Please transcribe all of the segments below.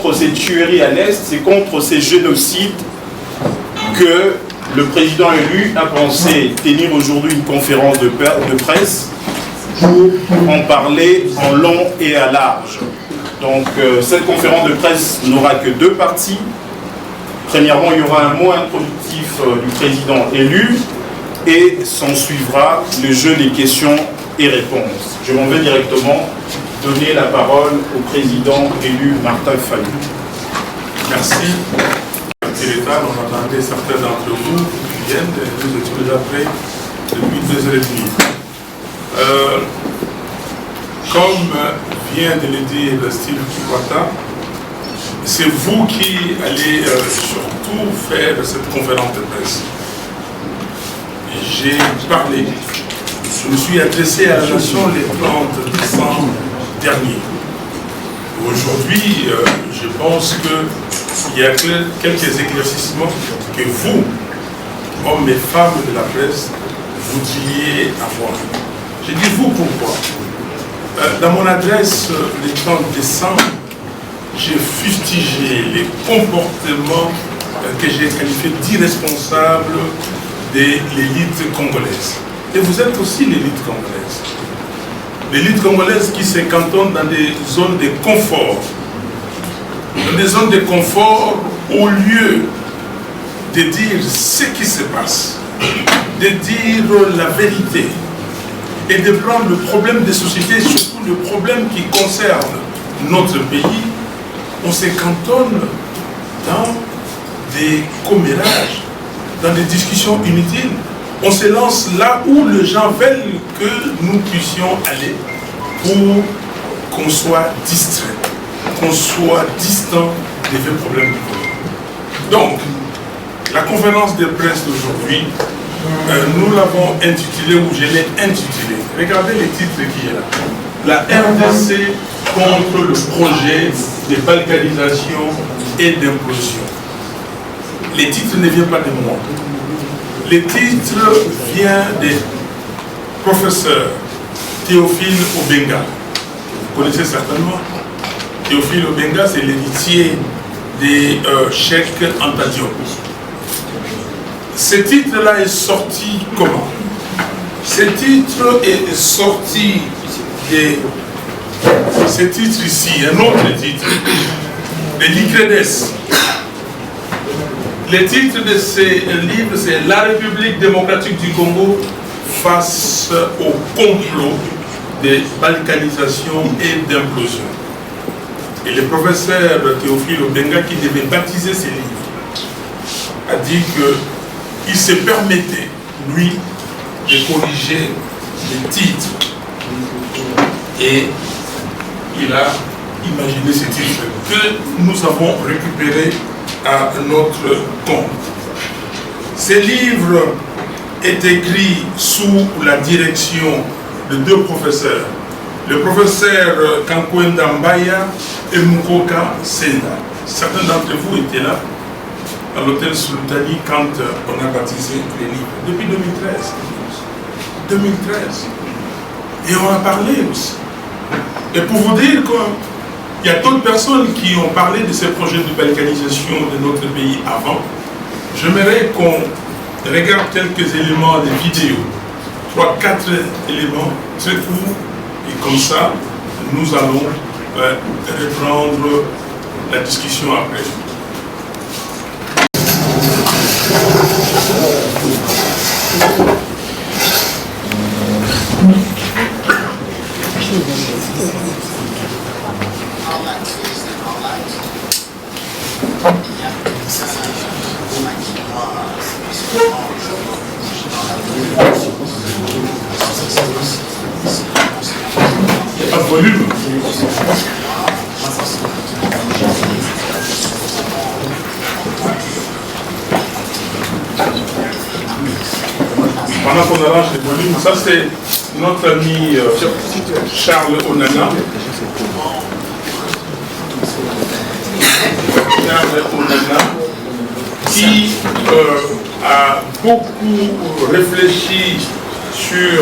contre ces tueries à l'Est, c'est contre ces génocides que le président élu a pensé tenir aujourd'hui une conférence de presse pour en parler en long et à large. Donc cette conférence de presse n'aura que deux parties. Premièrement, il y aura un mot introductif du président élu et s'en suivra le jeu des questions et réponses. Je m'en vais directement donner la parole au président élu Martin Fayulu. Merci. L'État, on attendait certains d'entre vous qui viennent, nous étions déjà prêts depuis 2h30. Comme vient de le dire Steve Kikwata, c'est vous qui allez surtout faire cette conférence de presse. J'ai parlé, je me suis adressé à la nation le 30 décembre dernier. Aujourd'hui, je pense qu'il y a quelques éclaircissements que vous, hommes et femmes de la presse, voudriez avoir. Je dis vous pourquoi. Dans mon adresse le 30 décembre, j'ai fustigé les comportements que j'ai qualifiés d'irresponsables de l'élite congolaise. Et vous êtes aussi l'élite congolaise. L'élite congolaise qui se cantonne dans des zones de confort. Dans des zones de confort, au lieu de dire ce qui se passe, de dire la vérité et de prendre le problème des sociétés, surtout le problème qui concerne notre pays, on se cantonne dans des commérages, dans des discussions inutiles. On se lance là où les gens veulent que nous puissions aller pour qu'on soit distrait, qu'on soit distant des vrais problèmes du monde. Donc, la conférence de presse d'aujourd'hui, nous l'avons intitulée, ou je l'ai intitulée. Regardez les titres qui est là. La RDC contre le projet de balkanisation et d'implosion. Les titres ne viennent pas de moi. Les titres viennent des professeurs Théophile Obenga. Vous connaissez certainement. Théophile Obenga, c'est l'héritier des Cheikh Anta Diop. Ce titre-là est sorti comment? Ce titre est sorti de ce titre ici, un autre titre, de l'ICREDES. Le titre de ce livre, c'est La République démocratique du Congo face au complot de balkanisation et d'implosion. Et le professeur Théophile Obenga, qui devait baptiser ce livre, a dit qu'il se permettait, lui, de corriger les titres. Et il a imaginé ce titre que nous avons récupéré à notre compte. Ce livre est écrit sous la direction de deux professeurs, le professeur Kankwenda Mbaya et Mukoka Senda. Certains d'entre vous étaient là à l'hôtel Sultani quand on a baptisé les livres, depuis 2013. 2013. Et on a parlé aussi. Et pour vous dire qu'il y a d'autres personnes qui ont parlé de ces projets de balkanisation de notre pays avant, j'aimerais qu'on regarde quelques éléments de vidéo, 3-4 éléments très courts, et comme ça, nous allons reprendre la discussion après. Il n'y a pas de volume. Pendant qu'on arrange les volumes, ça c'est notre ami Charles Onana. Charles Onana, qui a beaucoup réfléchi sur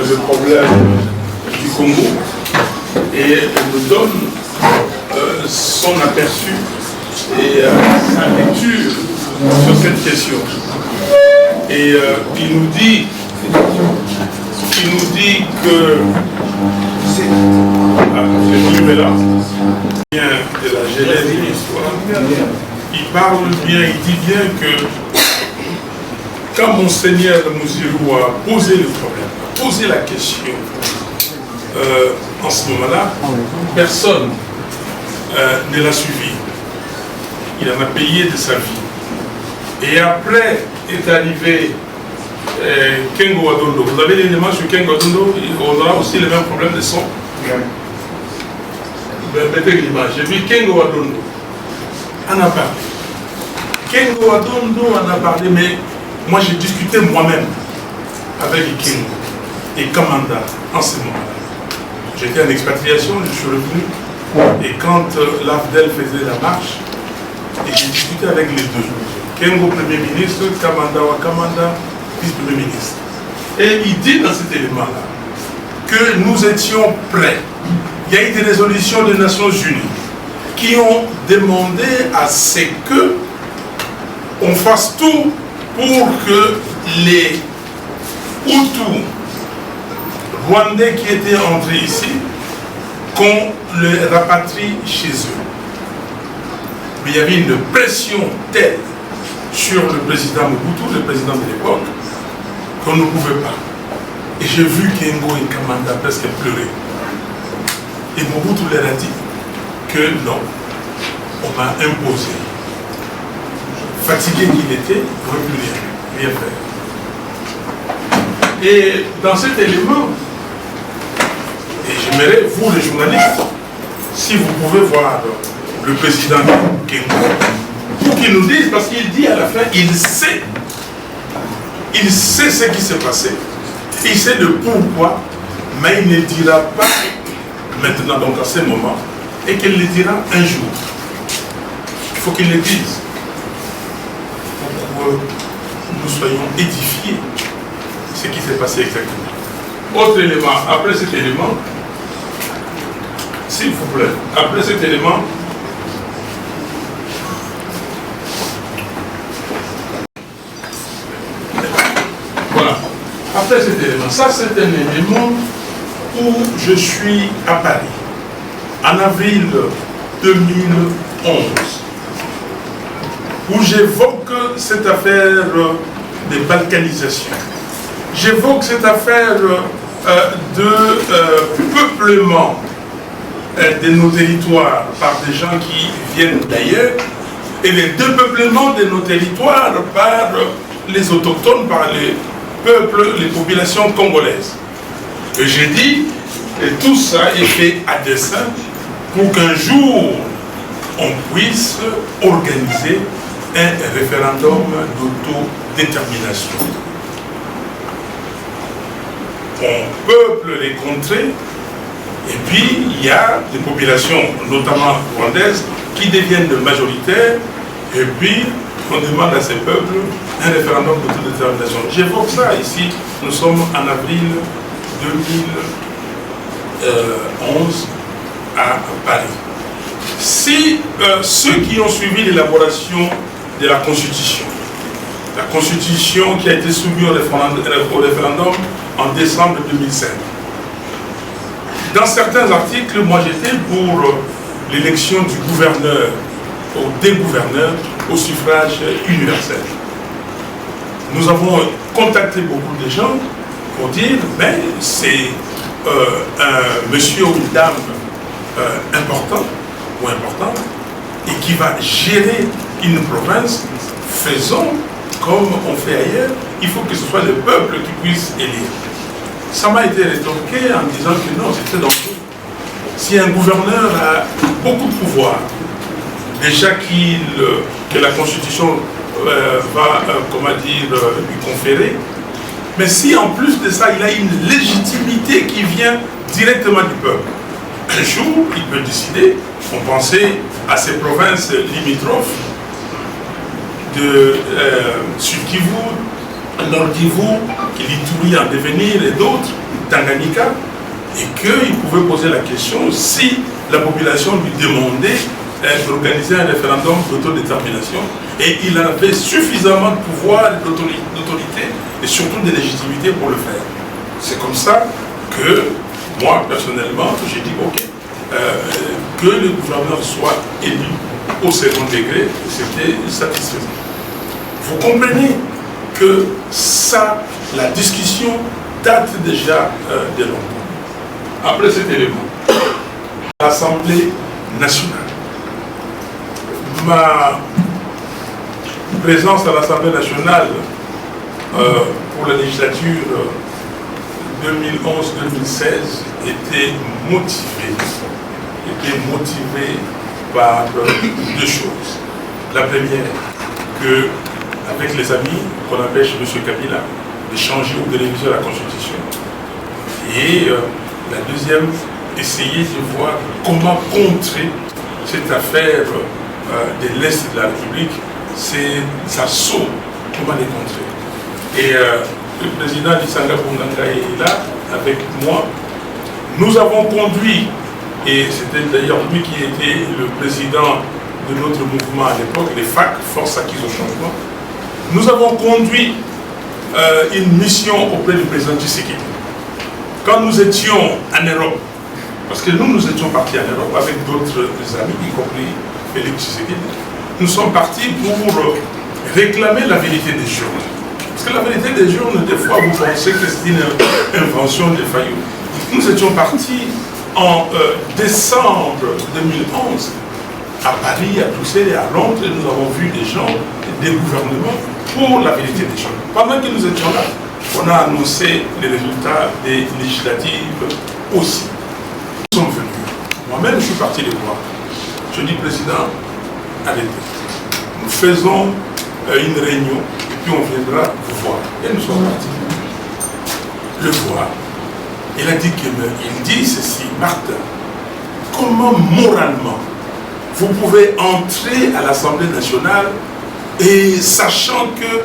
le problème du Congo et nous donne son aperçu et sa lecture sur cette question. Et il nous dit que ce livre-là vient de la genèse de l'histoire. Il parle bien, il dit bien que quand Monseigneur Mouzirou a posé le problème, a posé la question, en ce moment-là, personne ne l'a suivi. Il en a payé de sa vie. Et après est arrivé Kengo Wadondo. Vous avez l'élément sur Kengo Wadondo, on aura aussi le même problème de son. Mettez l'image. J'ai vu Kengo Wadondo. On a parlé. Kengo Wadondo en a parlé, mais moi j'ai discuté moi-même avec Kengo et Kamanda en ce moment-là. J'étais en expatriation, je suis revenu. Et quand l'AFDEL faisait la marche, et j'ai discuté avec les deux. Kengo, Premier ministre, Kamanda Wakamanda, vice-premier ministre. Et il dit dans cet élément-là que nous étions prêts. Il y a eu des résolutions des Nations Unies qui ont demandé à ce que on fasse tout pour que les Hutus Rwandais qui étaient entrés ici, qu'on les rapatrie chez eux. Mais il y avait une pression telle sur le président Mobutu, le président de l'époque, qu'on ne pouvait pas. Et j'ai vu Kengo et Kamanda presque pleurer. Et Mobutu leur a dit que non, on m'a imposé. Fatigué qu'il était, il ne pouvait plus rien faire. Et dans cet élément, et j'aimerais, vous les journalistes, si vous pouvez voir le président Kengo, pour qu'il nous dise, parce qu'il dit à la fin, il sait ce qui s'est passé, il sait le pourquoi, mais il ne dira pas maintenant, donc à ce moment, et qu'il le dira un jour. Il faut qu'il le dise, pour que nous soyons édifiés ce qui s'est passé exactement. Autre élément, après cet élément, s'il vous plaît, après cet élément, voilà, après cet élément, ça c'est un élément où je suis à Paris, en avril 2011, où j'évoque cette affaire de balkanisation. J'évoque cette affaire de peuplement de nos territoires par des gens qui viennent d'ailleurs et le dépeuplement de nos territoires par les autochtones, par les peuples, les populations congolaises. Et j'ai dit, et tout ça est fait à dessein pour qu'un jour on puisse organiser un référendum d'autodétermination. On peuple les contrées, et puis il y a des populations, notamment rwandaises, qui deviennent majoritaires, et puis on demande à ces peuples un référendum d'autodétermination. J'évoque ça ici, nous sommes en avril 2011 à Paris. Si ceux qui ont suivi l'élaboration de la Constitution qui a été soumise au référendum en décembre 2005. Dans certains articles, moi j'étais pour l'élection du gouverneur ou des gouverneurs au suffrage universel. Nous avons contacté beaucoup de gens pour dire, mais c'est un monsieur ou une dame important ou importante et qui va gérer une province, faisons comme on fait ailleurs, il faut que ce soit le peuple qui puisse élire. Ça m'a été rétorqué en disant que non, c'est très dangereux. Si un gouverneur a beaucoup de pouvoir, déjà que la Constitution va, comment dire, lui conférer, mais si en plus de ça, il a une légitimité qui vient directement du peuple, un jour, il peut décider, on pensait à ces provinces limitrophes, de Sud Kivu, Nord Kivu, Kilituri en devenir et d'autres, Tanganyika, et qu'il pouvait poser la question si la population lui demandait d'organiser un référendum d'autodétermination, et il avait suffisamment de pouvoir, d'autorité et surtout de légitimité pour le faire. C'est comme ça que moi, personnellement, j'ai dit ok, que le gouverneur soit élu au second degré, c'était satisfaisant. Vous comprenez que ça, la discussion date déjà de longtemps. Après cet élément, l'Assemblée nationale. Ma présence à l'Assemblée nationale pour la législature 2011-2016 était motivée par deux choses. La première, que avec les amis qu'on empêche M. Kabila de changer ou de réviser la Constitution. Et la deuxième, essayer de voir comment contrer cette affaire de l'Est de la République, c'est sa saut, comment les contrer. Et le président Lissanga Bunganga est là avec moi. Nous avons conduit, et c'était d'ailleurs lui qui était le président de notre mouvement à l'époque, les FAC, Forces Acquises au Changement. Nous avons conduit une mission auprès du président Tshisekedi. Quand nous étions en Europe, parce que nous étions partis en Europe avec d'autres amis, y compris Félix Tshisekedi, nous sommes partis pour réclamer la vérité des journaux. Parce que la vérité des journaux, des fois, vous pensez que c'est une invention de Fayou. Nous étions partis en décembre 2011 à Paris, à Bruxelles et à Londres, et nous avons vu des gens, des gouvernements pour la vérité des choses. Pendant que nous étions là, on a annoncé les résultats des législatives aussi. Nous sommes venus. Moi-même, je suis parti les voir. Je dis, président, arrêtez. Nous faisons une réunion et puis on viendra vous voir. Et nous sommes partis. Le voir. Il a dit il dit ceci, Martin, comment moralement vous pouvez entrer à l'Assemblée nationale et sachant que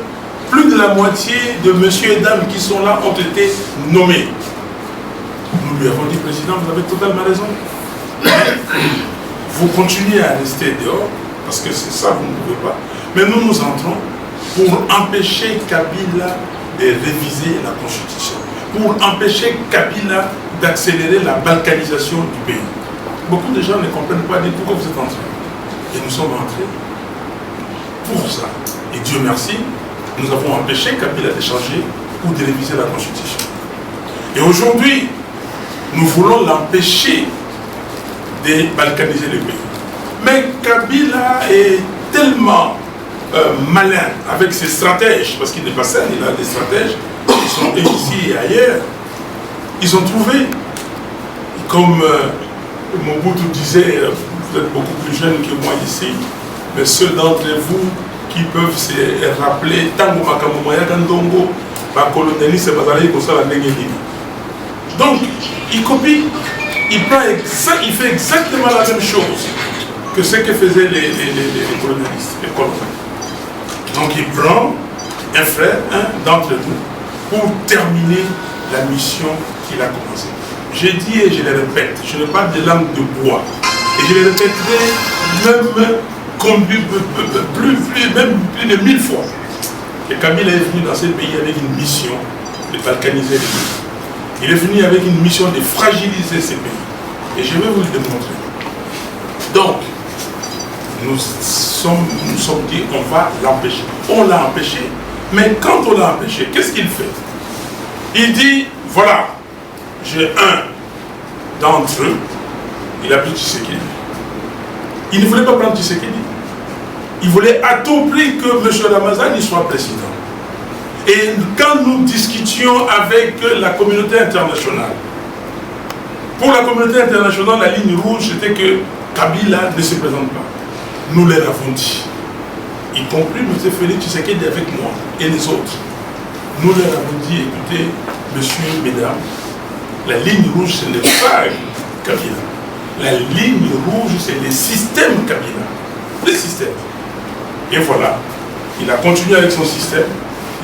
plus de la moitié de messieurs et dames qui sont là ont été nommés. Nous lui avons dit, président, vous avez totalement raison. Vous continuez à rester dehors, parce que c'est ça, vous ne pouvez pas. Mais nous entrons pour empêcher Kabila de réviser la Constitution, pour empêcher Kabila d'accélérer la balkanisation du pays. Beaucoup de gens ne comprennent pas du tout pourquoi vous êtes entrés. Et nous sommes entrés pour ça. Et Dieu merci, nous avons empêché Kabila de changer ou de réviser la Constitution. Et aujourd'hui, nous voulons l'empêcher de balkaniser le pays. Mais Kabila est tellement malin avec ses stratèges, parce qu'il n'est pas seul, il a des stratèges qui sont ici et ailleurs. Ils ont trouvé, comme Mobutu disait, vous êtes beaucoup plus jeune que moi ici, mais ceux d'entre vous qui peuvent se rappeler Tango Makamomoya Kandongo, ma colonialiste Bazali Kosala Nengeli. Donc, il copie, il fait exactement la même chose que ce que faisaient les colonialistes, les colons. Donc, il prend un frère, un d'entre nous, pour terminer la mission qu'il a commencée. J'ai dit et je le répète, je n'ai pas de langue de bois. Et je le répéterai même plus de 1000 fois. Et Kabila est venu dans ce pays avec une mission de balkaniser les pays. Il est venu avec une mission de fragiliser ces pays. Et je vais vous le démontrer. Donc, nous sommes dit, on va l'empêcher. On l'a empêché. Mais quand on l'a empêché, qu'est-ce qu'il fait? Il dit, voilà, j'ai un d'entre eux, il a pris Tshisekedi. Il ne voulait pas prendre Tshisekedi. Il voulait à tout prix que M. Ramazani soit président. Et quand nous discutions avec la communauté internationale, pour la communauté internationale, la ligne rouge, c'était que Kabila ne se présente pas. Nous leur avons dit, y compris M. Félix Tshisekedi avec moi et les autres. Nous leur avons dit, écoutez, messieurs, mesdames, la ligne rouge, ce n'est pas Kabila. La ligne rouge, c'est le système Kabila. Le système. Et voilà, il a continué avec son système.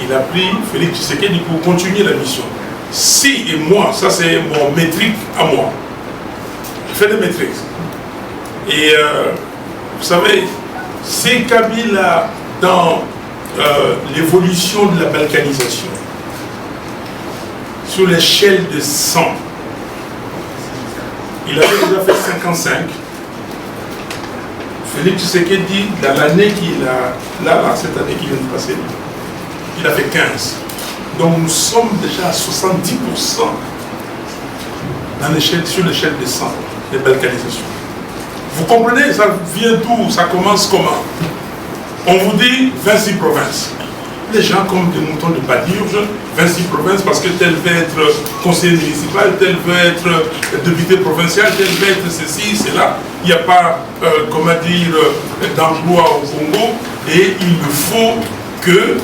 Il a pris Félix Tshisekedi pour continuer la mission. si, et moi, ça c'est mon métrique à moi, je fais des métriques. Et vous savez, c'est Kabila dans l'évolution de la balkanisation, sur l'échelle de 100, il avait déjà fait 55. Félix Tshisekedi, dans l'année qu'il a, là, cette année qui vient de passer, il a fait 15. Donc nous sommes déjà à 70% sur l'échelle des 100, de balkanisation. Vous comprenez, ça vient d'où? Ça commence comment? On vous dit 26 provinces. Les gens comme des moutons de pâturage, 26 provinces parce que tel veut être conseiller municipal, tel veut être député provincial, tel veut être ceci, cela. Il n'y a pas, comment dire, d'emploi au Congo et il faut que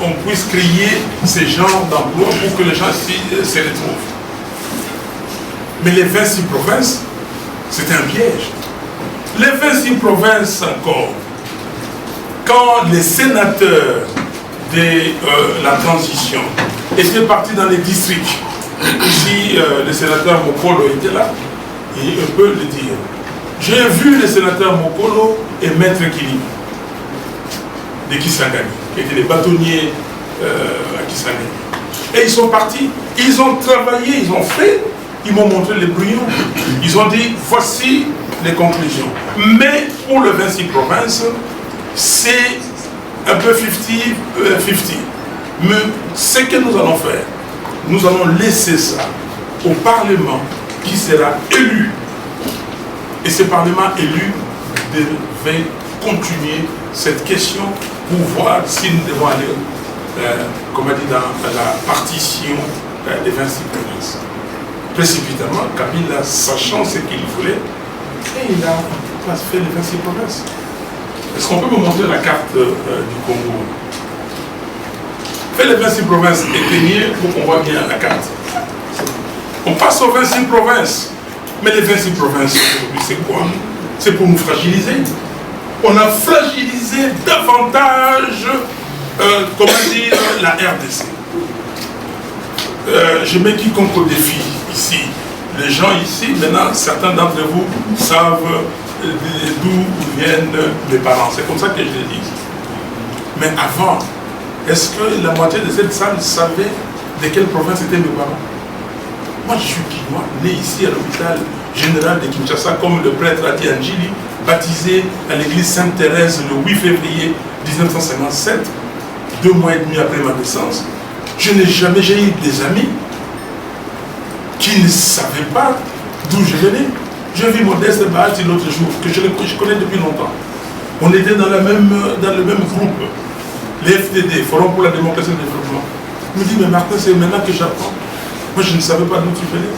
on puisse créer ces genres d'emplois pour que les gens se retrouvent. Mais les 26 provinces, c'est un piège. Les 26 provinces encore, quand les sénateurs de la transition étaient partis dans les districts, ici le sénateur Mokolo était là, et on peut le dire. J'ai vu le sénateur Mokolo et Maître Kili de Kisangani, qui étaient les bâtonniers à Kisangani. Et ils sont partis, ils ont travaillé, ils ont fait, ils m'ont montré les brouillons, ils ont dit voici les conclusions. Mais pour les 26 provinces, c'est un peu 50-50. Mais ce que nous allons faire, nous allons laisser ça au Parlement qui sera élu. Et ce Parlement élu devait continuer cette question pour voir si nous devons aller, comme on dit, dans la partition des 26 provinces. Précipitamment, Kabila, sachant ce qu'il voulait, et il a fait les 26 provinces. Est-ce qu'on peut me montrer la carte du Congo? Faites les 26 provinces éteignez pour qu'on voit bien la carte. On passe aux 26 provinces. Mais les 26 provinces, aujourd'hui, c'est quoi? C'est pour nous fragiliser. On a fragilisé davantage, comment dire, la RDC. Je mets quiconque au défi ici. Les gens ici, maintenant, certains d'entre vous savent d'où viennent mes parents. C'est comme ça que je le dis. Mais avant, est-ce que la moitié de cette salle savait de quelle province étaient mes parents? Moi, je suis Kinois, né ici à l'hôpital général de Kinshasa, comme le prêtre Ati Anjili, baptisé à l'église Sainte-Thérèse le 8 février 1957, 2 mois et demi après ma naissance. Je n'ai jamais eu des amis qui ne savaient pas d'où je venais. J'ai vu Modeste Bahati l'autre jour, que je connais depuis longtemps. On était dans le même groupe, les FDD, Forum pour la démocratie et le développement. Il me dit, mais Martin, c'est maintenant que j'apprends. Moi, je ne savais pas d'où tu venais.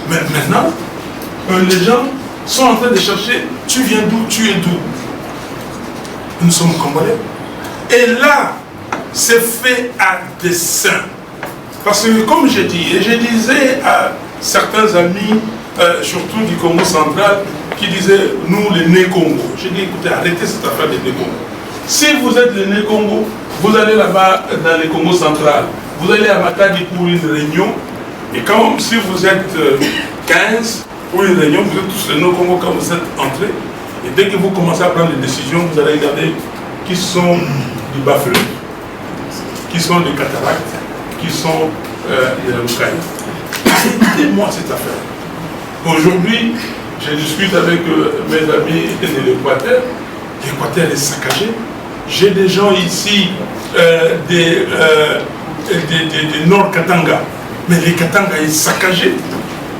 Mais maintenant, les gens sont en train de chercher, tu viens d'où, tu es d'où. Nous sommes Congolais. Et là, c'est fait à dessein. Parce que, comme je dis, et je disais à certains amis, surtout du Congo central, qui disaient, nous, les Né-Congo. J'ai dit, écoutez, arrêtez cette affaire des Né-Congo. Si vous êtes les Né-Congo, vous allez là-bas dans le Congo central, vous allez à Matadi pour une réunion, et quand, si vous êtes 15 pour une réunion, vous êtes tous les Né-Congo quand vous êtes entrés, et dès que vous commencez à prendre des décisions, vous allez regarder qui sont du bas-fleuve, qui sont des cataractes, qui sont des Roukaï. Écoutez-moi cette affaire. Aujourd'hui, je discute avec mes amis de l'Équateur. L'Équateur est saccagé. J'ai des gens ici des Nord Katanga. Mais les Katanga est saccagé.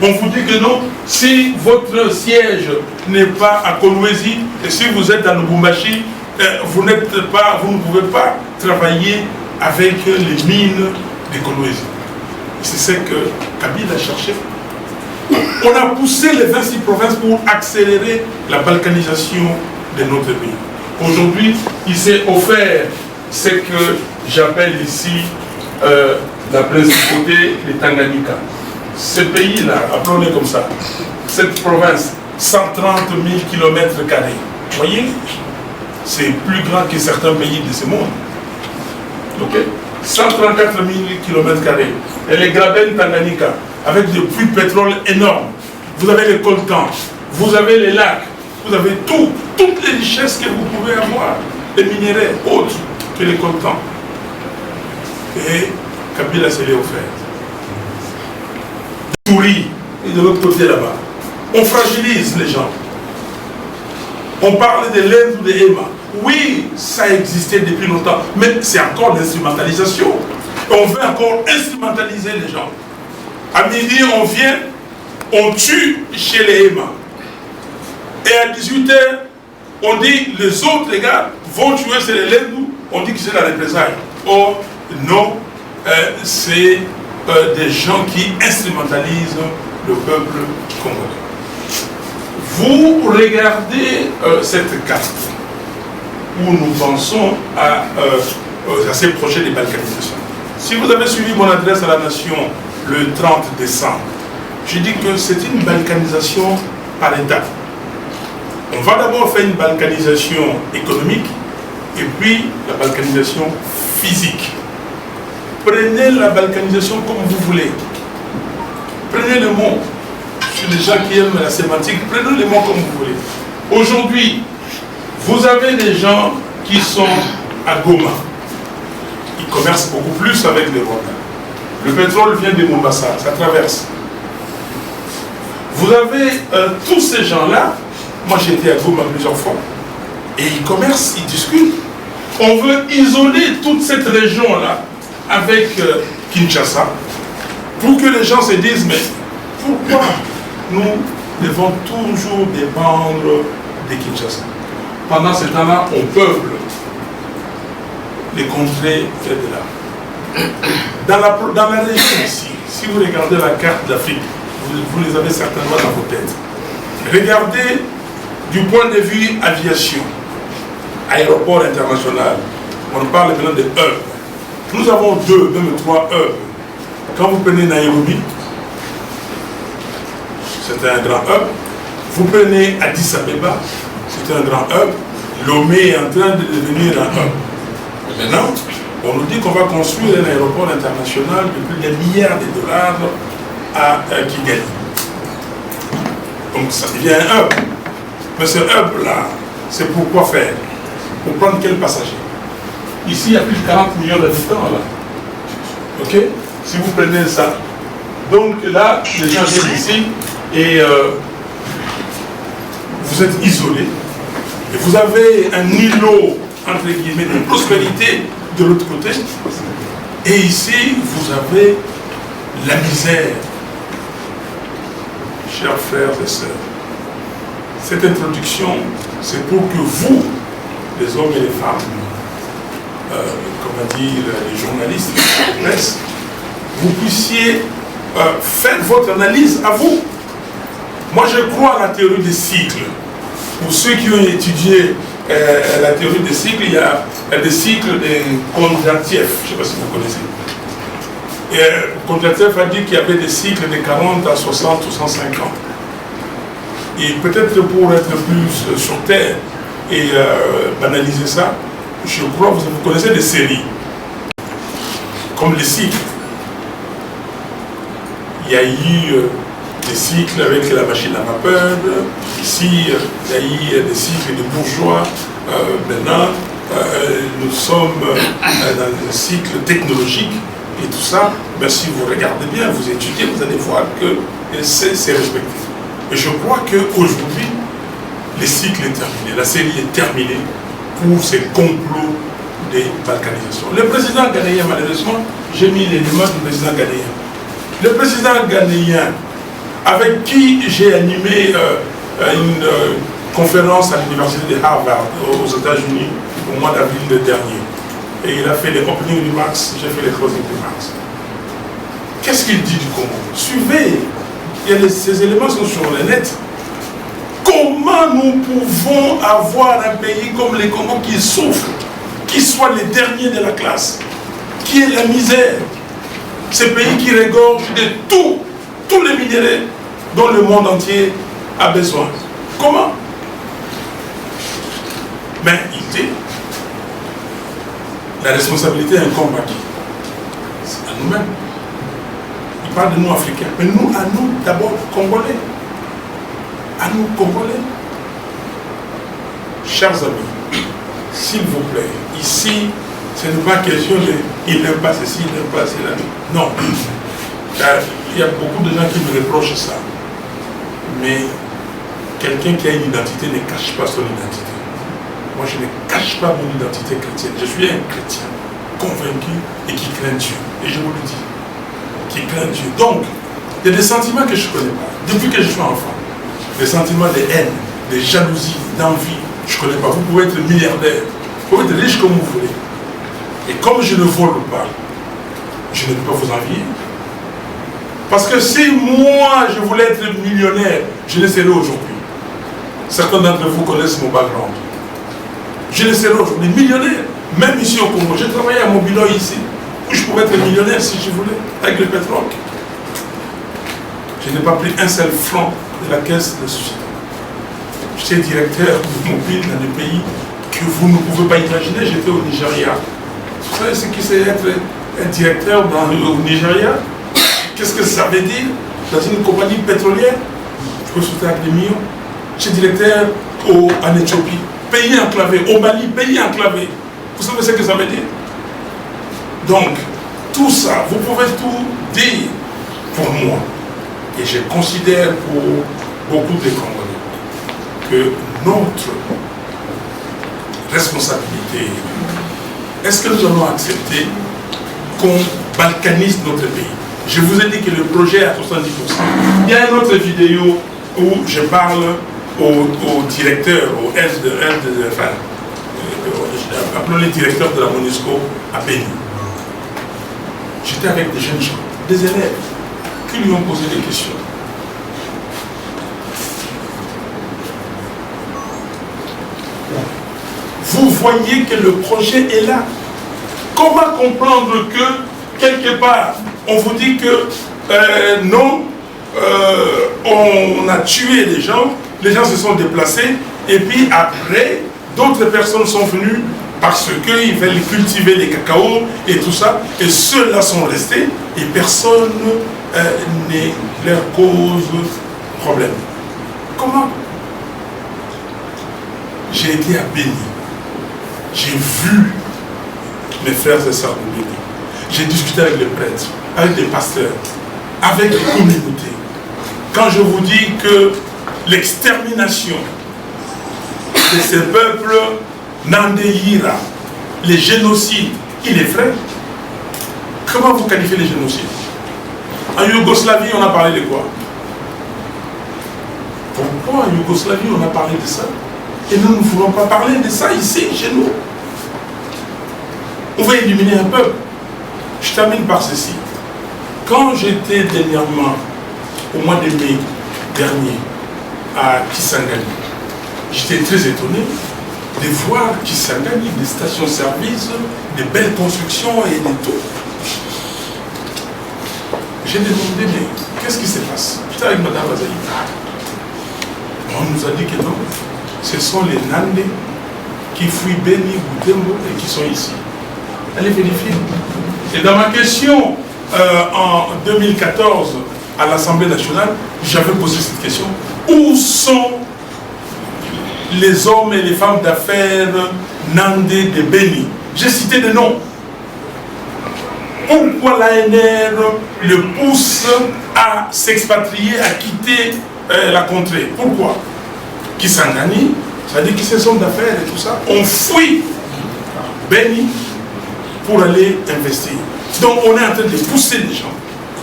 On vous dit que non, si votre siège n'est pas à Kolwezi, et si vous êtes dans le Lubumbashi, vous ne pouvez pas travailler avec les mines de Kolwezi. C'est ce que Kabila a cherché. On a poussé les 26 provinces pour accélérer la balkanisation de notre pays. Aujourd'hui, il s'est offert ce que j'appelle ici la principauté de Tanganyika. Ce pays-là, appelons-le comme ça, cette province, 130 000 km². Vous voyez, c'est plus grand que certains pays de ce monde. Ok? 134 000 km². Et les Graben Tanganyika, avec des puits de pétrole énormes. Vous avez les coltans, vous avez les lacs, vous avez tout, toutes les richesses que vous pouvez avoir, les minéraux autres que les coltans. Et Kabila se l'est offert. Touri, et de l'autre côté là-bas. On fragilise les gens. On parle de l'Inde ou de Emma. Oui, ça existait depuis longtemps, mais c'est encore l'instrumentalisation. On veut encore instrumentaliser les gens. À midi, on vient, on tue chez les Emma. Et à 18h, on dit les autres, les gars, vont tuer chez les Lendou, on dit que c'est la représailles. Or, non, c'est des gens qui instrumentalisent le peuple congolais. Vous regardez cette carte où nous pensons à ces projets de balkanisation. Si vous avez suivi mon adresse à la nation le 30 décembre, j'ai dit que c'est une balkanisation par étapes. On va d'abord faire une balkanisation économique et puis la balkanisation physique. Prenez la balkanisation comme vous voulez. Prenez le mot. Je suis des gens qui aiment la sémantique. Prenez les mots comme vous voulez. Aujourd'hui, vous avez des gens qui sont à Goma. Ils commercent beaucoup plus avec les Rwandais. Le pétrole vient de Mombasa, ça traverse. Vous avez tous ces gens-là. Moi, j'ai été à Goma plusieurs fois. Et ils commercent, ils discutent. On veut isoler toute cette région-là avec Kinshasa pour que les gens se disent, mais pourquoi nous devons toujours dépendre de Kinshasa? Pendant ce temps-là, on peuple les contrées de là. Dans la région ici, si vous regardez la carte d'Afrique, vous les avez certainement dans vos têtes. Regardez du point de vue aviation, aéroport international. On parle maintenant de hubs. Nous avons 2, même 3 hubs. Quand vous prenez Nairobi, c'est un grand hub. Vous prenez Addis Abeba, c'est un grand hub. Lomé est en train de devenir un hub. Maintenant, on nous dit qu'on va construire un aéroport international de plus d'un milliard de dollars à Kigali. Donc ça devient un hub. Mais ce hub-là, c'est pour quoi faire? Pour prendre quel passager? Ici, il y a plus de 40 millions d'habitants, là. Ok? Si vous prenez ça. Donc là, les gens viennent ici et vous êtes isolés. Et vous avez un îlot, entre guillemets, de prospérité de l'autre côté. Et ici, vous avez la misère. Chers frères et sœurs, cette introduction, c'est pour que vous, les hommes et les femmes, comment dire, les journalistes, la presse, vous puissiez faire votre analyse à vous. Moi, je crois à la théorie des cycles. Pour ceux qui ont étudié la théorie des cycles, il y a des cycles de Kondratiev, je ne sais pas si vous connaissez. Kondratiev a dit qu'il y avait des cycles de 40 à 60 ou 105 ans. Et peut-être pour être plus sur Terre et banaliser ça, je crois que vous connaissez des séries, comme les cycles. Il y a eu des cycles avec la machine à vapeur, ici il y a eu des cycles de bourgeois, maintenant nous sommes dans un cycle technologique et tout ça, mais si vous regardez bien, vous étudiez, vous allez voir que c'est respecté. Et je crois qu'aujourd'hui, le cycle est terminé, la série est terminée pour ces complots de balkanisation. Le président ghanéen, malheureusement, j'ai mis l'élément du président ghanéen. Le président ghanéen, avec qui j'ai animé une conférence à l'université de Harvard aux États-Unis au mois d'avril dernier. Et il a fait les opening remarks, j'ai fait les closing remarks. Qu'est-ce qu'il dit du Congo? Suivez, ces éléments sont sur le net. Comment nous pouvons avoir un pays comme le Congo qui souffre, qui soit le dernier de la classe, qui est la misère? Ce pays qui regorge de tous les minéraux dont le monde entier a besoin. Comment? Mais il dit, la responsabilité incombe à qui? à nous-mêmes. Il parle de nous Africains. Mais nous, à nous d'abord, Congolais. À nous, Congolais. Chers amis, s'il vous plaît, ici, ce n'est pas question de il n'aime pas ceci, il n'aime pas cela. Non. Il y a beaucoup de gens qui me reprochent ça. Mais quelqu'un qui a une identité ne cache pas son identité. Moi, je ne cache pas mon identité chrétienne. Je suis un chrétien convaincu et qui craint Dieu. Et je vous le dis, qui craint Dieu. Donc, il y a des sentiments que je ne connais pas. Depuis que je suis enfant, des sentiments de haine, de jalousie, d'envie, je ne connais pas. Vous pouvez être milliardaire, vous pouvez être riche comme vous voulez. Et comme je ne vole pas, je ne peux pas vous envier. Parce que si moi, je voulais être millionnaire, je le serais aujourd'hui. Certains d'entre vous connaissent mon background. Je le serais aujourd'hui millionnaire. Même ici au Congo, j'ai travaillé à Mobiloy ici, où je pouvais être millionnaire si je voulais, avec le pétrole. Je n'ai pas pris un seul franc de la caisse de société. J'étais directeur de mobile dans des pays que vous ne pouvez pas imaginer. J'étais au Nigeria. Vous savez ce que c'est être un directeur au Nigeria? Qu'est-ce que ça veut dire? Dans une compagnie pétrolière, je peux sauter avec des millions. J'étais directeur en Éthiopie, pays enclavé, au Mali, pays enclavé. Vous savez ce que ça veut dire? Donc, tout ça, vous pouvez tout dire pour moi. Et je considère pour beaucoup de Congolais que notre responsabilité, est-ce que nous allons accepter qu'on balkanise notre pays? Je vous ai dit que le projet est à 70%. Il y a une autre vidéo où je parle au directeur, appelons-les directeurs de la MONUSCO à Béni. J'étais avec des jeunes gens, des élèves, qui lui ont posé des questions. Vous voyez que le projet est là. Comment comprendre que, quelque part, on vous dit que non, on a tué les gens se sont déplacés, et puis après, d'autres personnes sont venues parce qu'ils veulent cultiver les cacao et tout ça, et ceux-là sont restés, et personne ne leur cause problème. Comment? J'ai été à Béni. J'ai vu mes frères et sœurs de Béni. J'ai discuté avec les prêtres, avec les pasteurs, avec les communautés. Quand je vous dis que l'extermination de ces peuples Nandéhira, les génocides, il est vrai. Comment vous qualifiez les génocides? En Yougoslavie, on a parlé de quoi? Pourquoi en Yougoslavie, on a parlé de ça? Et nous ne voulons pas parler de ça ici, chez nous. On va éliminer un peuple. Je termine par ceci. Quand j'étais dernièrement, au mois de mai dernier, à Kisangani, j'étais très étonné de voir Kisangani, des stations-service, des belles constructions et de tout. J'ai demandé, mais qu'est-ce qui se passe? J'étais avec Mme Azaï. On nous a dit que non, ce sont les Nandés qui fuient Béni ou Dembo et qui sont ici. Allez vérifier. Et dans ma question en 2014 à l'Assemblée nationale, j'avais posé cette question. Où sont les hommes et les femmes d'affaires Nandés de Béni? J'ai cité des noms. Pourquoi l'ANR le pousse à s'expatrier, à quitter la contrée? Pourquoi? Kisangani, ça veut dire que ces hommes d'affaires et tout ça ont fui Béni pour aller investir. Donc on est en train de pousser les gens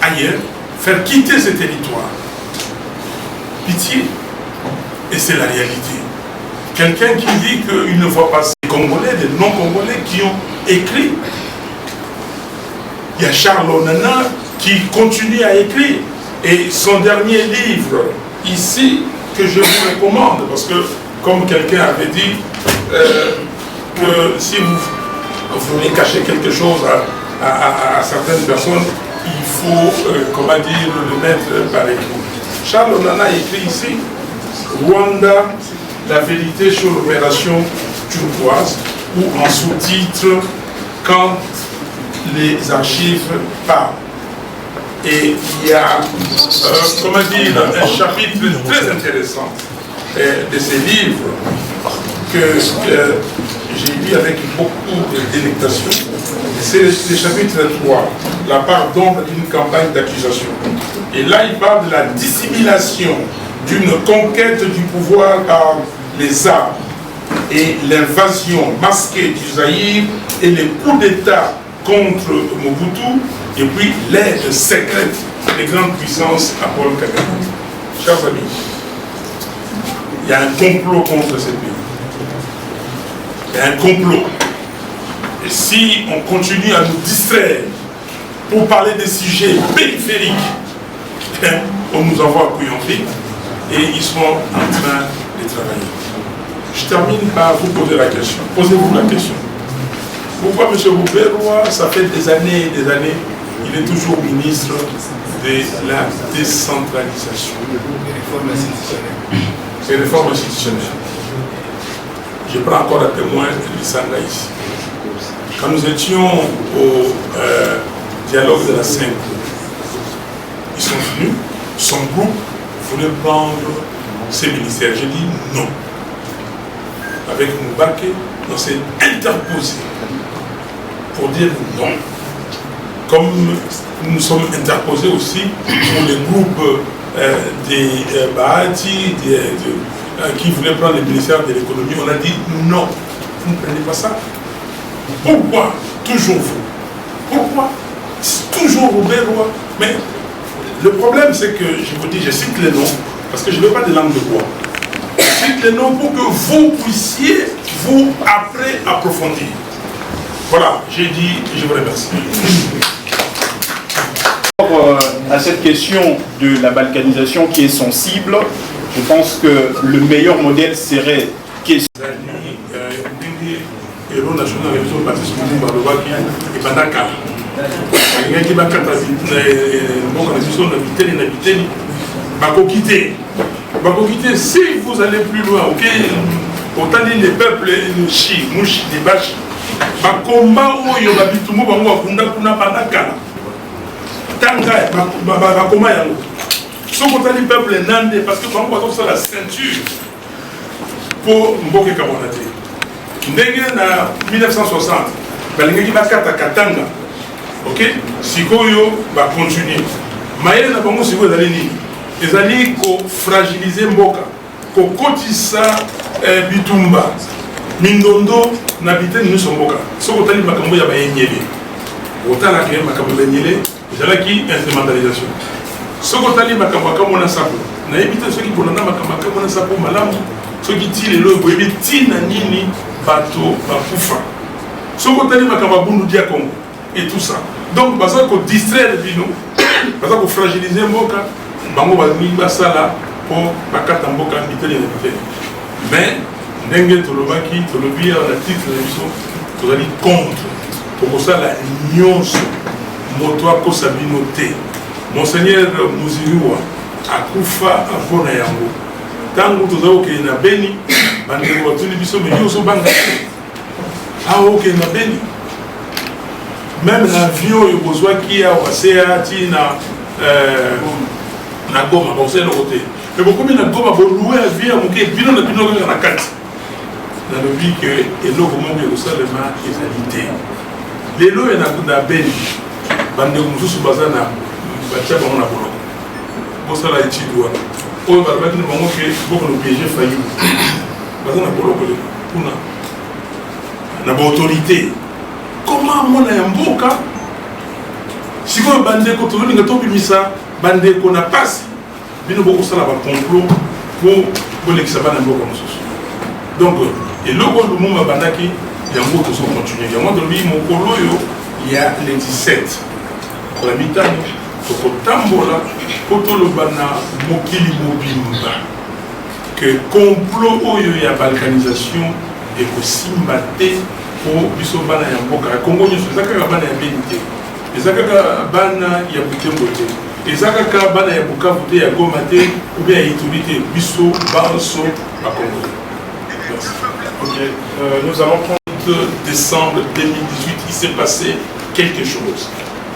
ailleurs, faire quitter ce territoire. Pitié. Et c'est la réalité. Quelqu'un qui dit qu'il ne voit pas des Congolais, des non-Congolais qui ont écrit. Il y a Charles Onana qui continue à écrire. Et son dernier livre, ici, que je vous recommande, parce que, comme quelqu'un avait dit, que si vous voulez cacher quelque chose à certaines personnes, il faut, comment dire, le mettre par écrit. Charles Onana écrit ici, Rwanda, la vérité sur l'opération turquoise, ou en sous-titre, quand les archives parlent. Et il y a, comment dire, un chapitre très intéressant de ces livres que j'ai lu avec beaucoup de délectation. C'est le chapitre 3, la part d'ombre d'une campagne d'accusation. Et là, il parle de la dissimulation d'une conquête du pouvoir par les armes et l'invasion masquée du Zaïre et les coups d'État contre Mobutu, et puis l'aide secrète des grandes puissances à Paul Kagame. Chers amis, il y a un complot contre ce pays. Il y a un complot. Et si on continue à nous distraire pour parler des sujets périphériques, on nous envoie à Couillonville et ils sont en train de travailler. Je termine par vous poser la question. Posez-vous la question. Pourquoi M. Roubaix-Roy, ça fait des années et des années, il est toujours ministre de la décentralisation. C'est réforme institutionnelle. Je prends encore à témoin Lissanga ici. Quand nous étions au dialogue de la Sainte, ils sont venus, son groupe voulait prendre ces ministères. J'ai dit non. Avec Moubaké, on s'est interposé pour dire non. Comme nous sommes interposés aussi pour les groupes des Bahati, qui voulaient prendre le ministère de l'économie, on a dit non, vous ne prenez pas ça. Pourquoi toujours vous? Pourquoi toujours Roubaix-Roy? Mais le problème, c'est que, je vous dis, je cite les noms, parce que je ne veux pas de langue de bois. Je cite les noms pour que vous puissiez, vous, après, approfondir. Voilà, j'ai dit, je vous remercie. À cette question de la balkanisation qui est sensible, je pense que le meilleur modèle serait héros national de Patrice Lumumba alobaki ebandaka alingaki bakata mboka na biso na biteni na biteni bakoki te. Si vous allez plus loin, ok, autant dit les peuples chi mushi des bashi bakomba oyo babitumo bango bakunda kuna bandaka tanga bakoma yango soki otali peuple nande parce que bango bazosala la ceinture pour mboka ekamwana te. Ndenge na 1960 balingaki bakata katanga, ok, sikoyo bakontinue mayele na bango sikoyo ezali nini? Ezali kofragilize mboka, kokotisa bitumba mindondo na biteni nyonso mboka. Soki otali makambo ya bayenyele, otalaka makambo ya bayenyele ezalaki instrumentalisation. Soki otali makambo akamona sapo, nayebi te soki kolanda makambo akamona sapo malamu, soki ti lelo boyebi ntina nini bato bakufa. Soki otali makambo abundu dia Congo et tout ça. Donc baza ko distraire bino, baza ko fragiliser mboka, bango balingi basala po bakata mboka biteli na biteli. Mais ndenge tolobaki tolobi na titre na biso tozali contre tokosala nyonso moto akosa bino te. Monseigneur Muziriwa akufa mpona yango. Tango tozali okende na Beni bandeko batuni biso mais yo ozobanga okende na Beni. Même l'avion oyo bozwaki awa seya ti na Goma bosala kote. Mais bokomi na Goma boluwe avion moke bino na bino kaka na kati. Nalobi ke eloko moko ekosalema ezali te. Lelo na Beni bandeko mosusu baza na batia bango na boloko bosala etidi wana oyo balobaki na bango ke bokona piége failli baza na boloko kuna na baautorité. Comment mona ya mboka sikoyo bandeko tozolinga tobimisa bandeko na pasi bino bokosala bacomplot po bolekisa bana mboka mosusu. Donc eloko Lumumba bandaki yango tozocontinue yango tolobi mokolo oyo ya le 17 kola mitano tokotambola po toloba na mokili mobimba ke complot oyo ya balkanisation ekosimba te po biso bana ya mboka ya Kongo nyonso. Eza kaka bana ya Beni te, eza kaka bana ya Butembo te, eza kaka bana ya Bukavu te, ya Goma te, ou bien ya Ituri te, biso banso bakongo. Nous allons prendre décembre 2018, il s'est passé quelque chose.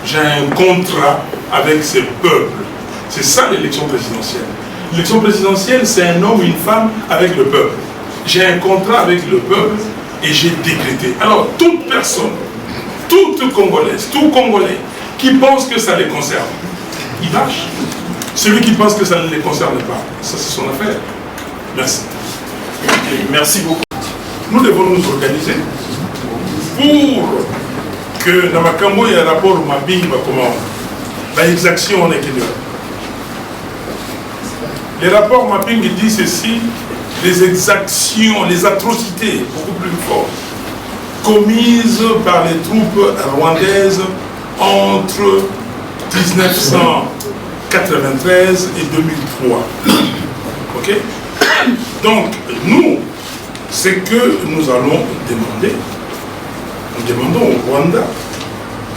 J'ai un contrat avec ce peuple. C'est ça l'élection présidentielle. L'élection présidentielle, c'est un homme ou une femme avec le peuple. J'ai un contrat avec le peuple et j'ai décrété. Alors, toute personne, toute Congolaise, tout Congolais qui pense que ça les concerne, il marche. Celui qui pense que ça ne les concerne pas, ça c'est son affaire. Merci. Merci beaucoup. Nous devons nous organiser pour que dans ma cambo il y a un rapport au mapping, comment l'exaction en est qu'il y a. Les rapports mapping disent ceci, les exactions, les atrocités beaucoup plus fortes commises par les troupes rwandaises entre 1993 et 2003. Ok? Donc, nous, ce que nous allons demander, nous demandons au Rwanda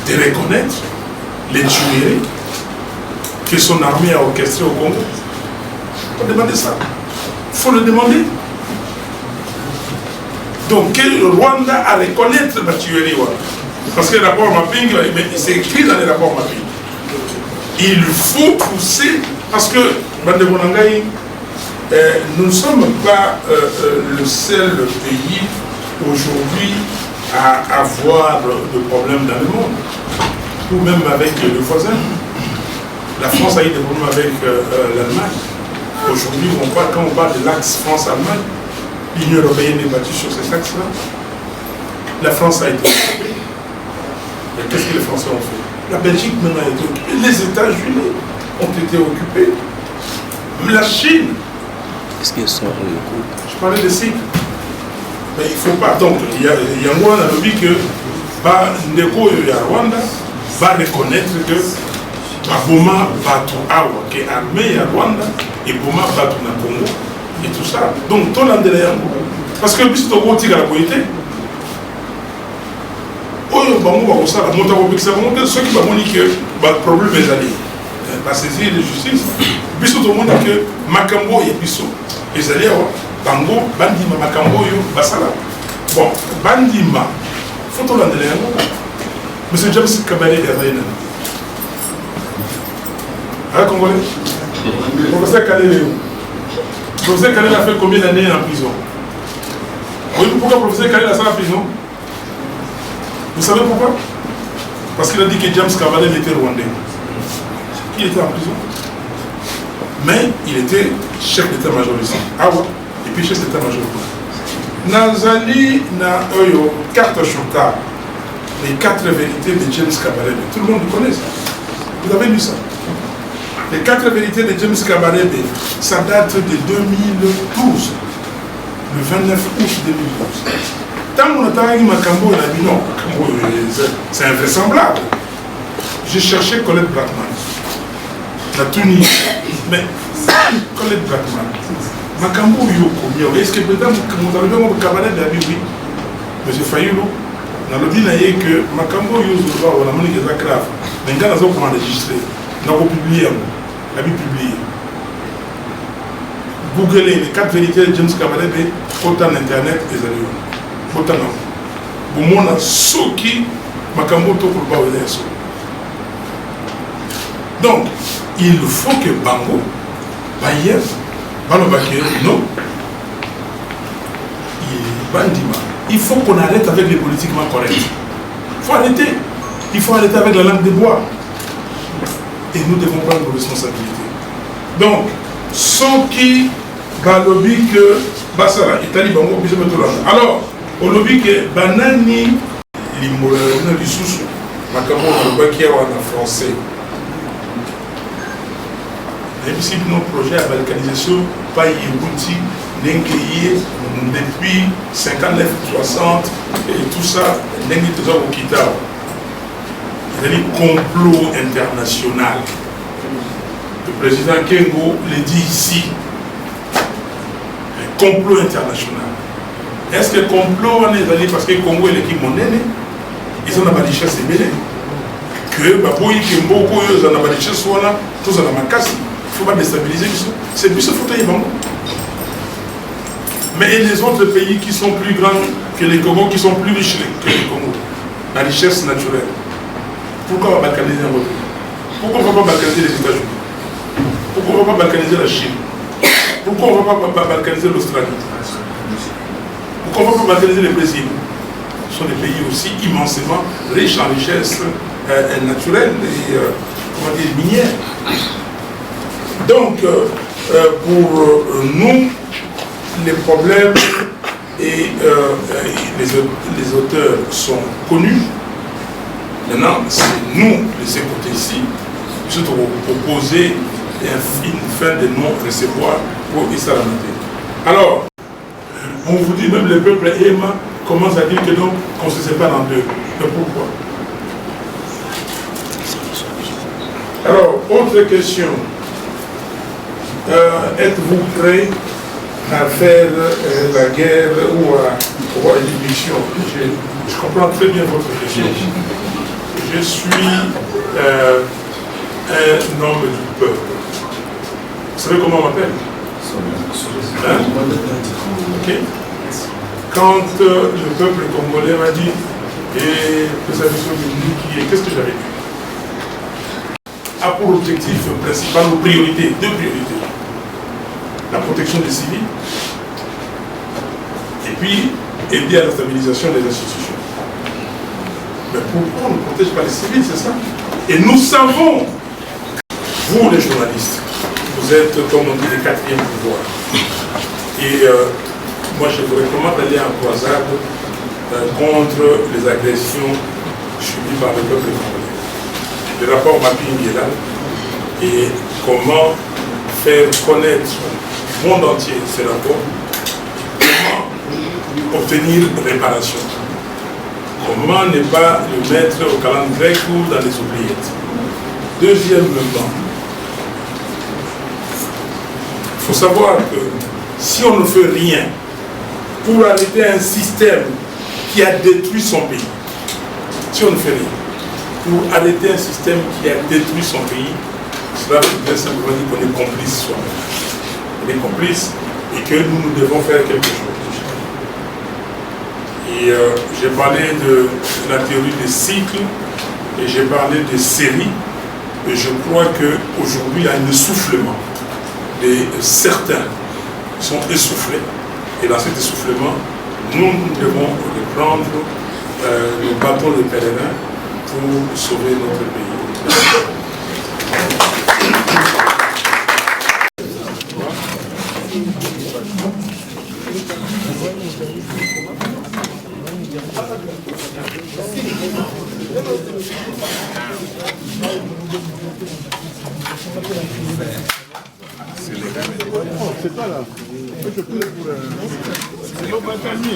de reconnaître les tueries que son armée a orchestrées au Congo. Il faut demander ça. Il faut le demander. Donc, que le Rwanda a reconnaître la tuerie. Parce que le rapport mapping, c'est écrit dans les rapports mapping. Il faut pousser, parce que, nous ne sommes pas le seul pays aujourd'hui à avoir de problèmes dans le monde, ou même avec le voisin. La France a eu des problèmes avec l'Allemagne. Aujourd'hui, quand on parle de l'axe France-Allemagne, l'Union européenne est battue sur cet axe-là. La France a été occupée. Mais qu'est-ce que les Français ont fait? La Belgique maintenant a été occupée. Les États-Unis ont été occupés. La Chine. Est-ce qu'ils sont en écoute? Je parlais de cycle. Mais il ne faut pas. Donc, il y a un Rwanda qui que Ndeko Rwanda va reconnaître que Boma Batu Awa, qui est armée à Rwanda, et Boma Batu na Congo, et tout ça. Donc, tout l'andélé parce que bis Togo Tika la Poïté, Oyo Bango Bakosa, la Montago Bixa, ceux qui vont dire que le problème est allé, va saisir la justice. Bis Togo dit que Makambo et Bisso, les alliés, Bango, Bandima, Makambo, Basala. Bon, Bandima, photo l'andélé, monsieur James Kabale est rien. Ah, Congolais? Professeur Kalele. Professeur Kalele a fait combien d'années en prison? Vous savez pourquoi le professeur Kalele a fait en prison? Vous savez pourquoi? Parce qu'il a dit que James Kabale était rwandais. Il était en prison. Mais il était chef d'état-major ici. Ah ouais. Et puis chef d'état-major. Nazali na Oyo, carte Chota, les 4 vérités de James Kabale. Tout le monde connaît ça. Vous avez lu ça? Les 4 vérités de James Kabarebe, ça date de 2012, le 29 août 2012. Tant qu'on a dit Makambo, on a dit non, c'est invraisemblable. J'ai cherché Colette Blackman, la Tunisie, mais Colette Blackman, Makambo Yoko, est-ce que peut-être Makambo Kabarebe a dit oui? Monsieur Fayulu, on a dit que Makambo Yoko, on a dit que c'est grave, mais quand on a enregistré, on a publié. La Bible publiée. Googlez les 4 vérités de James Kabarebe, autant internet et Zalion. Autant non. Pour moi, ceux qui Makambo to pour pas venir. Donc, il faut que Bango, Bayer, Balobakir, non. Il faut qu'on arrête avec les politiquement corrects. Il faut arrêter. Il faut arrêter avec la langue de bois. Et nous devons prendre nos responsabilités. Donc, ceux qui va lobby que Basara, Italie, Bango, alors, au lobby que Banani, l'Imola, l'Issoussou, Makambo, le Bakia en français. Et puis, nos projets à balkanisation, pas Yébouti, Nengueye, depuis 59, 60, et tout ça, Nengueye, tout ça, au Kitao. C'est-à-dire complot international. Le président Kengo le dit ici. Un complot international. Est-ce que le complot on est allé parce que le Congo est l'équipe mondiale? Ils ont la richesse ébélée. Que Baboui, Kembo, ils ont la richesse, tous ont la casse. Il ne faut pas déstabiliser. C'est plus ce fauteuil Bango. Mais les autres pays qui sont plus grands que les Congo, qui sont plus riches que les Congo, la richesse naturelle. Pourquoi on va balkaniser un autre pays? Pourquoi on ne va pas balkaniser les États-Unis? Pourquoi on ne va pas balkaniser la Chine? Pourquoi on ne va pas balkaniser l'Australie? Pourquoi on ne va pas balkaniser le Brésil? Ce sont des pays aussi immensément riches en richesses naturelles et comment dire, minières. Donc, pour nous, les problèmes et les auteurs sont connus. Maintenant, c'est nous, les écouter ici, de proposer une fin de non-recevoir pour Israël. Alors, on vous dit même le peuple aime, commence à dire que donc qu'on se sépare en deux. Mais pourquoi? Alors, autre question. Êtes-vous prêt à faire la guerre ou à avoir une mission? Je comprends très bien votre question. Je suis un homme du peuple. Vous savez comment on m'appelle? Hein? Ok. Quand le peuple congolais m'a dit et que sa mission de qui est, qu'est-ce que j'avais dit? A pour objectif principal deux priorités. La protection des civils et puis aider à la stabilisation des institutions. Mais pourquoi on ne protège pas les civils, c'est ça? Et nous savons, vous les journalistes, vous êtes, comme on dit, les quatrièmes pouvoirs. Et moi, je vous recommande d'aller en croisade contre les agressions subies par le peuple congolais. Le rapport mapping est là. Et comment faire connaître au monde entier ces rapports, comment obtenir réparation, comment ne pas le mettre au calendrier grec ou dans les oubliettes. Deuxièmement, il faut savoir que si on ne fait rien pour arrêter un système qui a détruit son pays, si on ne fait rien pour arrêter un système qui a détruit son pays, cela veut dire simplement dire qu'on est complice soi-même. On est complice et que nous devons faire quelque chose. Et j'ai parlé de la théorie des cycles et j'ai parlé des séries. Et je crois qu'aujourd'hui, il y a un essoufflement. Certains sont essoufflés. Et dans cet essoufflement, nous devons reprendre le bâton de pèlerin pour sauver notre pays. C'est pas là. Je peux pour c'est pas gagné.